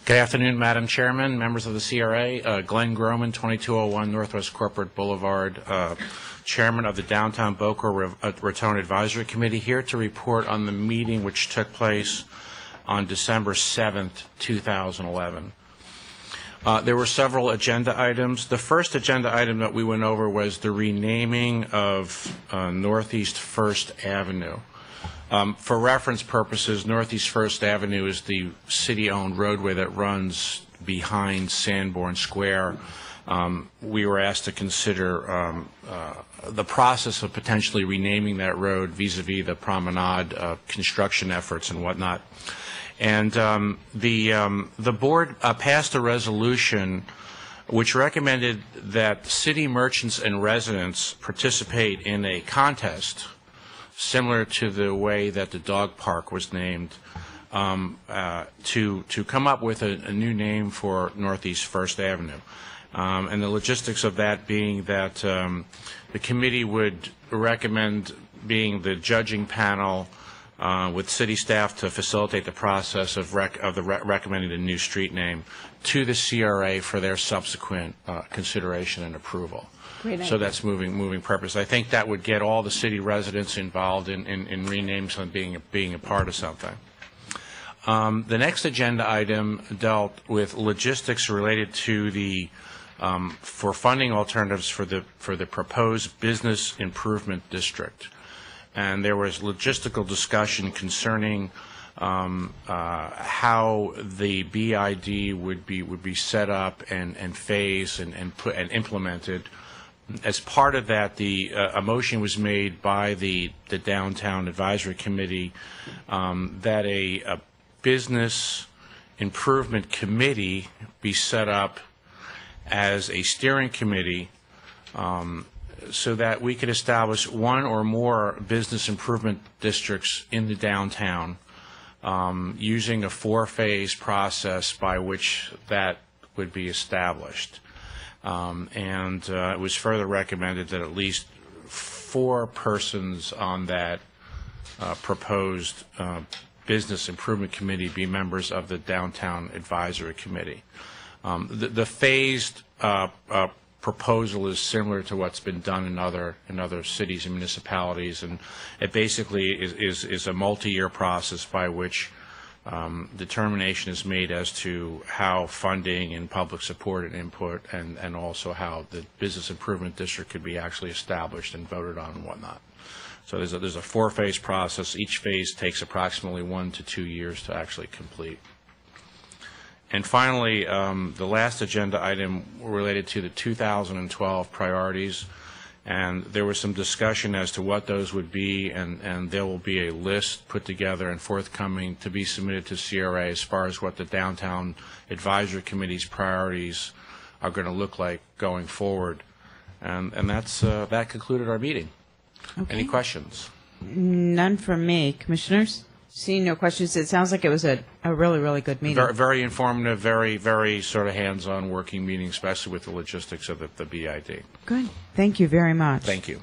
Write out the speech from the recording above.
Good afternoon, Madam Chairman, members of the CRA. Glenn Gromann, 2201 Northwest Corporate Boulevard, Chairman of the Downtown Boca Raton Advisory Committee, here to report on the meeting which took place on December 7th, 2011. There were several agenda items. The first agenda item that we went over was the renaming of Northeast 1st Avenue. For reference purposes, Northeast 1st Avenue is the city-owned roadway that runs behind Sanborn Square. We were asked to consider the process of potentially renaming that road vis-a-vis the promenade construction efforts and whatnot. And the board passed a resolution which recommended that city merchants and residents participate in a contest similar to the way that the dog park was named, to come up with a new name for Northeast 1st Avenue. And the logistics of that being that the committee would recommend being the judging panel with city staff to facilitate the process of recommending the new street name to the CRA for their subsequent consideration and approval. So that's moving purpose. I think that would get all the city residents involved in renaming something, being a part of something. The next agenda item dealt with logistics related to the for funding alternatives for the proposed business improvement district, and there was logistical discussion concerning how the BID would be set up and phased and implemented. As part of that, a motion was made by the Downtown Advisory Committee that a business improvement committee be set up as a steering committee so that we could establish one or more business improvement districts in the downtown using a four-phase process by which that would be established. It was further recommended that at least 4 persons on that proposed business improvement committee be members of the Downtown Advisory Committee. The phased proposal is similar to what's been done in other cities and municipalities, and it basically is a multi-year process by which determination is made as to how funding and public support and input and also how the business improvement district could be actually established and voted on and whatnot. So there's a 4-phase process. Each phase takes approximately 1 to 2 years to actually complete. And finally, the last agenda item related to the 2012 priorities, and there was some discussion as to what those would be, and there will be a list put together and forthcoming to be submitted to CRA as far as what the Downtown Advisory Committee's priorities are going to look like going forward. And that concluded our meeting. Okay. Any questions? None from me. Commissioners? Seeing no questions, it sounds like it was a really, really good meeting. Very informative, very sort of hands-on working meeting, especially with the logistics of the BID. Good. Thank you very much. Thank you.